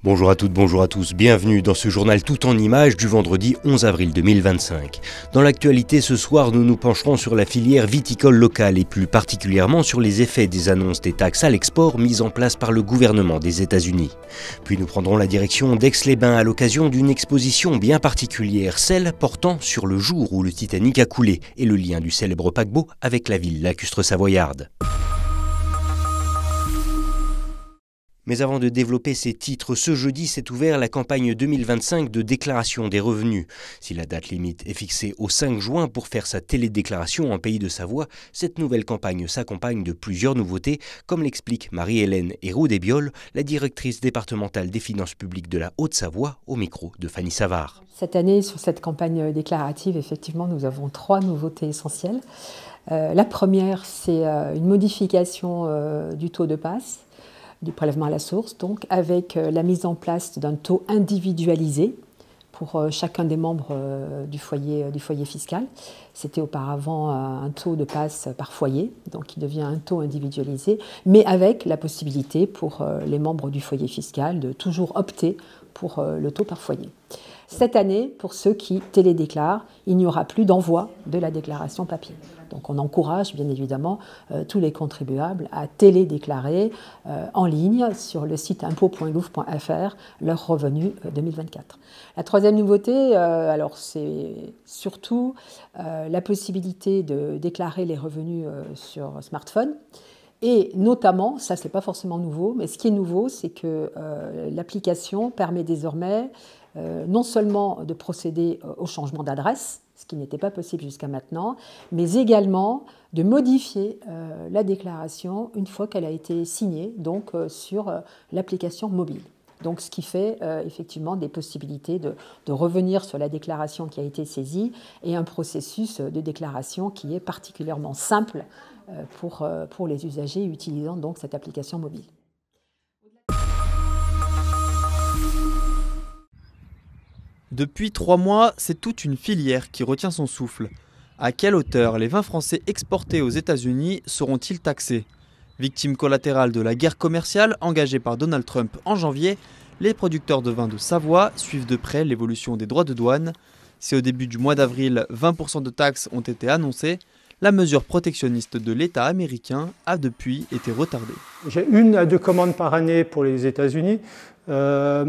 Bonjour à toutes, bonjour à tous, bienvenue dans ce journal tout en images du vendredi 11 avril 2025. Dans l'actualité ce soir, nous nous pencherons sur la filière viticole locale et plus particulièrement sur les effets des annonces des taxes à l'export mises en place par le gouvernement des États-Unis. Puis nous prendrons la direction d'Aix-les-Bains à l'occasion d'une exposition bien particulière, celle portant sur le jour où le Titanic a coulé et le lien du célèbre paquebot avec la ville lacustre savoyarde. Mais avant de développer ces titres, ce jeudi s'est ouvert la campagne 2025 de déclaration des revenus. Si la date limite est fixée au 5 juin pour faire sa télédéclaration en Pays de Savoie, cette nouvelle campagne s'accompagne de plusieurs nouveautés, comme l'explique Marie-Hélène Hérault-Desbiol, la directrice départementale des finances publiques de la Haute-Savoie, au micro de Fanny Savard. Cette année, sur cette campagne déclarative, effectivement, nous avons 3 nouveautés essentielles. La première, c'est une modification du taux de passe, du prélèvement à la source, donc avec la mise en place d'un taux individualisé pour chacun des membres du foyer fiscal. C'était auparavant un taux de passe par foyer, donc il devient un taux individualisé, mais avec la possibilité pour les membres du foyer fiscal de toujours opter pour le taux par foyer. Cette année, pour ceux qui télédéclarent, il n'y aura plus d'envoi de la déclaration papier. Donc on encourage bien évidemment tous les contribuables à télédéclarer en ligne sur le site impôts.gouv.fr leurs revenus 2024. La troisième nouveauté, alors c'est surtout la possibilité de déclarer les revenus sur smartphone. Et notamment, ça c'est pas forcément nouveau, mais ce qui est nouveau, c'est que l'application permet désormais non seulement de procéder au changement d'adresse, ce qui n'était pas possible jusqu'à maintenant, mais également de modifier la déclaration une fois qu'elle a été signée, donc sur l'application mobile. Donc ce qui fait effectivement des possibilités de revenir sur la déclaration qui a été saisie et un processus de déclaration qui est particulièrement simple pour les usagers utilisant donc cette application mobile. Depuis 3 mois, c'est toute une filière qui retient son souffle. À quelle hauteur les vins français exportés aux États-Unis seront-ils taxés ? Victimes collatérales de la guerre commerciale engagée par Donald Trump en janvier, les producteurs de vins de Savoie suivent de près l'évolution des droits de douane. Si au début du mois d'avril, 20% de taxes ont été annoncées, la mesure protectionniste de l'État américain a depuis été retardée. J'ai 1 à 2 commandes par année pour les États-Unis. Là,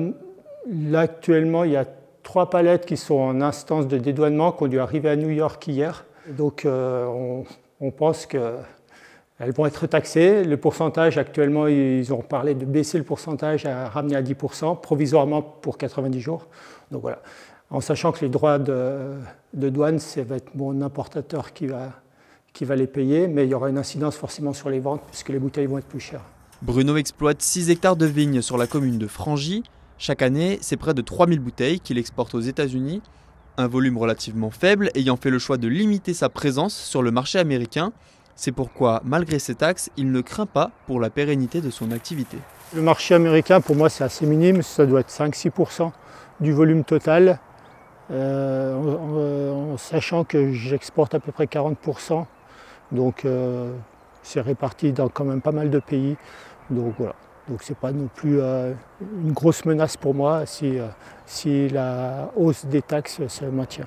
actuellement, il y a 3 palettes qui sont en instance de dédouanement qui ont dû arriver à New York hier. Donc on pense qu'elles vont être taxées. Le pourcentage, actuellement, ils ont parlé de baisser le pourcentage à ramener à 10%, provisoirement pour 90 jours. Donc voilà, en sachant que les droits de douane, ça va être mon importateur qui va les payer, mais il y aura une incidence forcément sur les ventes puisque les bouteilles vont être plus chères. Bruno exploite 6 hectares de vignes sur la commune de Frangy. Chaque année, c'est près de 3000 bouteilles qu'il exporte aux États-Unis, un volume relativement faible ayant fait le choix de limiter sa présence sur le marché américain. C'est pourquoi, malgré ces taxes, il ne craint pas pour la pérennité de son activité. Le marché américain, pour moi, c'est assez minime, ça doit être 5-6% du volume total, en sachant que j'exporte à peu près 40%, donc c'est réparti dans quand même pas mal de pays, donc voilà. Donc ce n'est pas non plus une grosse menace pour moi si la hausse des taxes se maintient.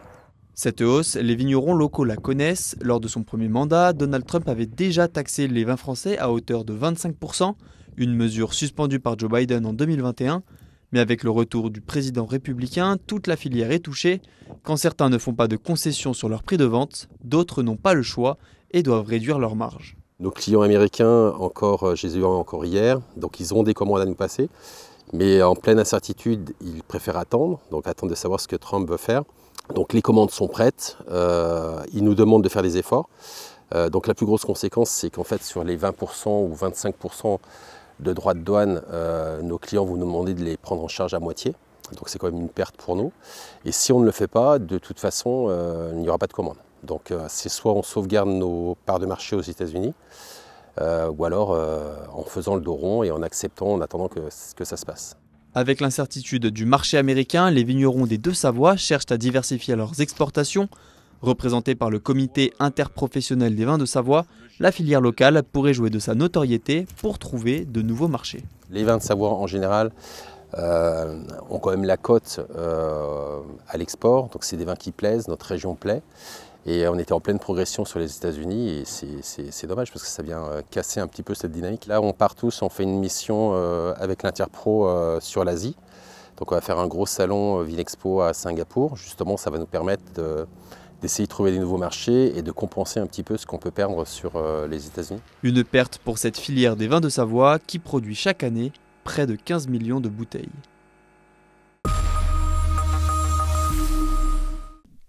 Cette hausse, les vignerons locaux la connaissent. Lors de son premier mandat, Donald Trump avait déjà taxé les vins français à hauteur de 25%, une mesure suspendue par Joe Biden en 2021. Mais avec le retour du président républicain, toute la filière est touchée. Quand certains ne font pas de concessions sur leur prix de vente, d'autres n'ont pas le choix et doivent réduire leurs marges. Nos clients américains, je les ai eu encore hier, donc ils ont des commandes à nous passer. Mais en pleine incertitude, ils préfèrent attendre de savoir ce que Trump veut faire. Donc les commandes sont prêtes, ils nous demandent de faire des efforts. Donc la plus grosse conséquence, c'est qu'en fait sur les 20% ou 25% de droits de douane, nos clients vont nous demander de les prendre en charge à moitié. Donc c'est quand même une perte pour nous. Et si on ne le fait pas, de toute façon, il n'y aura pas de commande. Donc c'est soit on sauvegarde nos parts de marché aux États-Unis, ou alors en faisant le dos rond et en acceptant, en attendant que ça se passe. Avec l'incertitude du marché américain, les vignerons des Deux-Savoie cherchent à diversifier leurs exportations. Représentée par le comité interprofessionnel des vins de Savoie, la filière locale pourrait jouer de sa notoriété pour trouver de nouveaux marchés. Les vins de Savoie en général ont quand même la cote à l'export. Donc c'est des vins qui plaisent, notre région plaît. Et on était en pleine progression sur les États-Unis et c'est dommage parce que ça vient casser un petit peu cette dynamique. Là, on part tous, on fait une mission avec l'Interpro sur l'Asie. Donc on va faire un gros salon Vinexpo à Singapour. Justement, ça va nous permettre d'essayer de trouver des nouveaux marchés et de compenser un petit peu ce qu'on peut perdre sur les États-Unis. Une perte pour cette filière des vins de Savoie qui produit chaque année près de 15 millions de bouteilles.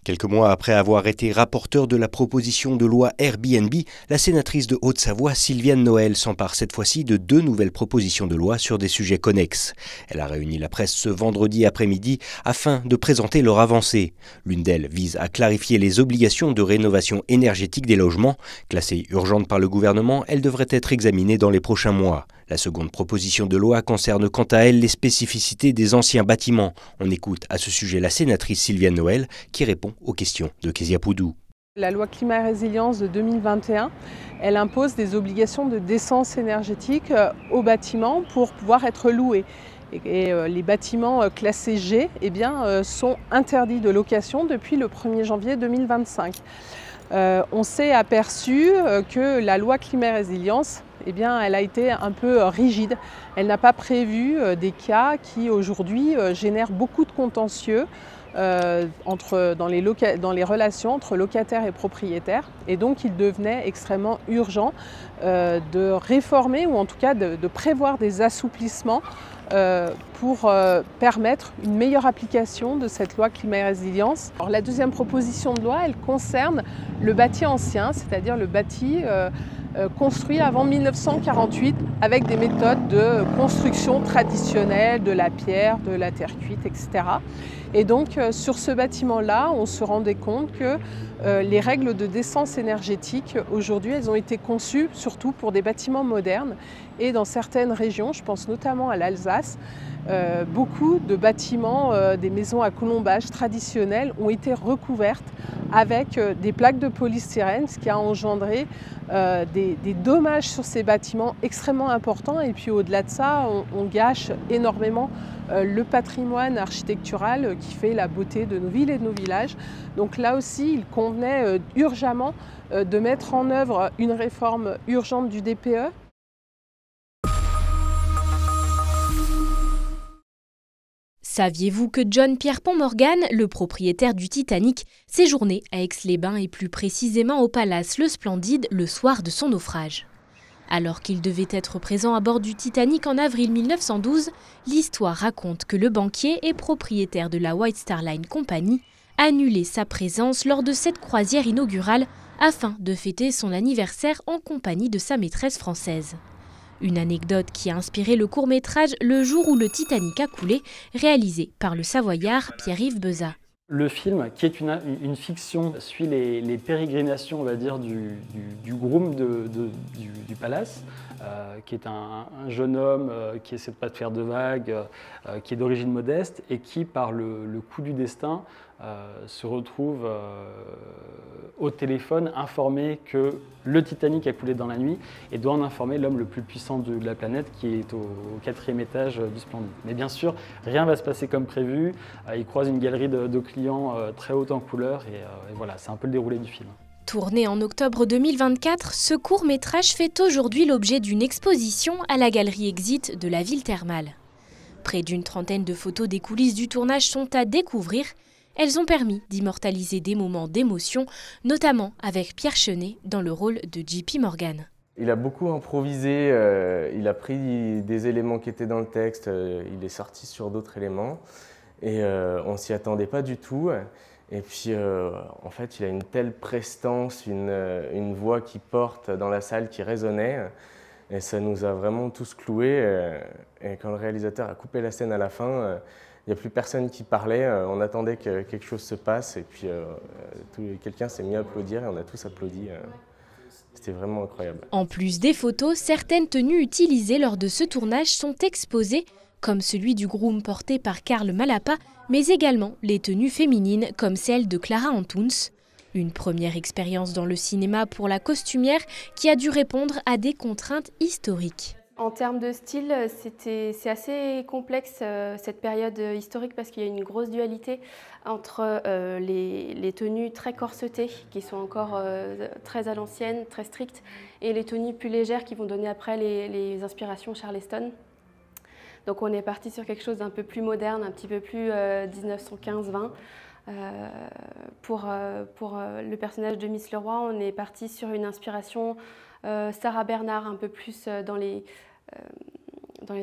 Quelques mois après avoir été rapporteur de la proposition de loi Airbnb, la sénatrice de Haute-Savoie, Sylviane Noël, s'empare cette fois-ci de 2 nouvelles propositions de loi sur des sujets connexes. Elle a réuni la presse ce vendredi après-midi afin de présenter leur avancée. L'une d'elles vise à clarifier les obligations de rénovation énergétique des logements. Classée urgente par le gouvernement, elle devrait être examinée dans les prochains mois. La seconde proposition de loi concerne quant à elle les spécificités des anciens bâtiments. On écoute à ce sujet la sénatrice Sylviane Noël qui répond aux questions de Kezia Poudou. La loi climat et résilience de 2021, elle impose des obligations de décence énergétique aux bâtiments pour pouvoir être loués. Et les bâtiments classés G sont interdits de location depuis le 1er janvier 2025. On s'est aperçu que la loi climat et résilience, elle a été un peu rigide. Elle n'a pas prévu des cas qui aujourd'hui génèrent beaucoup de contentieux dans les relations entre locataires et propriétaires. Et donc il devenait extrêmement urgent de réformer ou en tout cas de prévoir des assouplissements pour permettre une meilleure application de cette loi climat et résilience. Alors, la deuxième proposition de loi, elle concerne le bâti ancien, c'est-à-dire le bâti construit avant 1948 avec des méthodes de construction traditionnelles, de la pierre, de la terre cuite, etc. Et donc sur ce bâtiment-là, on se rendait compte que les règles de décence énergétique, aujourd'hui, elles ont été conçues surtout pour des bâtiments modernes. Et dans certaines régions, je pense notamment à l'Alsace, beaucoup de bâtiments, des maisons à colombage traditionnelles ont été recouvertes avec des plaques de polystyrène, ce qui a engendré des dommages sur ces bâtiments extrêmement importants. Et puis au-delà de ça, on gâche énormément le patrimoine architectural qui fait la beauté de nos villes et de nos villages. Donc là aussi, il convenait urgemment de mettre en œuvre une réforme urgente du DPE. Saviez-vous que John Pierpont Morgan, le propriétaire du Titanic, séjournait à Aix-les-Bains et plus précisément au Palace Le Splendide le soir de son naufrage? Alors qu'il devait être présent à bord du Titanic en avril 1912, l'histoire raconte que le banquier et propriétaire de la White Star Line Company annulait sa présence lors de cette croisière inaugurale afin de fêter son anniversaire en compagnie de sa maîtresse française. Une anecdote qui a inspiré le court-métrage Le jour où le Titanic a coulé, réalisé par le Savoyard Pierre-Yves Beza. Le film, qui est une fiction, suit les pérégrinations, on va dire, du groom du palace, qui est un jeune homme qui essaie de ne pas faire de vagues, qui est d'origine modeste et qui, par le coup du destin, se retrouve au téléphone informé que le Titanic a coulé dans la nuit et doit en informer l'homme le plus puissant de la planète qui est au 4e étage du Splendide. Mais bien sûr, rien ne va se passer comme prévu. Il croise une galerie de clients très haute en couleur et voilà, c'est un peu le déroulé du film. Tourné en octobre 2024, ce court-métrage fait aujourd'hui l'objet d'une exposition à la galerie Exit de la ville thermale. Près d'une trentaine de photos des coulisses du tournage sont à découvrir. Elles ont permis d'immortaliser des moments d'émotion, notamment avec Pierre Chenet dans le rôle de JP Morgan. Il a beaucoup improvisé, il a pris des éléments qui étaient dans le texte, il est sorti sur d'autres éléments et on ne s'y attendait pas du tout. Et puis en fait, il a une telle prestance, une voix qui porte dans la salle, qui résonnait. Et ça nous a vraiment tous cloués. Et quand le réalisateur a coupé la scène à la fin, il n'y a plus personne qui parlait, on attendait que quelque chose se passe et puis quelqu'un s'est mis à applaudir et on a tous applaudi. C'était vraiment incroyable. En plus des photos, certaines tenues utilisées lors de ce tournage sont exposées, comme celui du groom porté par Karl Malapa, mais également les tenues féminines comme celle de Clara Antunes. Une première expérience dans le cinéma pour la costumière qui a dû répondre à des contraintes historiques. En termes de style, c'est assez complexe cette période historique parce qu'il y a une grosse dualité entre les tenues très corsetées qui sont encore très à l'ancienne, très strictes, et les tenues plus légères qui vont donner après les inspirations Charleston. Donc on est parti sur quelque chose d'un peu plus moderne, un petit peu plus 1915-20. Pour le personnage de Miss Leroy, on est parti sur une inspiration Sarah Bernard, un peu plus dans les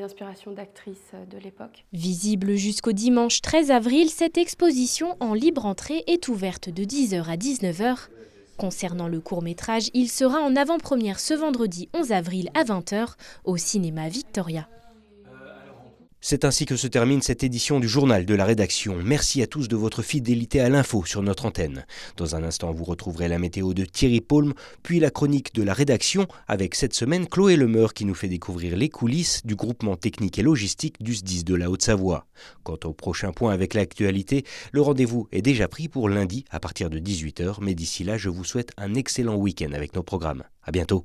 inspirations d'actrices de l'époque. Visible jusqu'au dimanche 13 avril, cette exposition en libre entrée est ouverte de 10h à 19h. Concernant le court-métrage, il sera en avant-première ce vendredi 11 avril à 20h au cinéma Victoria. C'est ainsi que se termine cette édition du Journal de la Rédaction. Merci à tous de votre fidélité à l'info sur notre antenne. Dans un instant, vous retrouverez la météo de Thierry Paulme, puis la chronique de la rédaction avec cette semaine Chloé Lemeur qui nous fait découvrir les coulisses du groupement technique et logistique du SDIS de la Haute-Savoie. Quant au prochain point avec l'actualité, le rendez-vous est déjà pris pour lundi à partir de 18h. Mais d'ici là, je vous souhaite un excellent week-end avec nos programmes. À bientôt.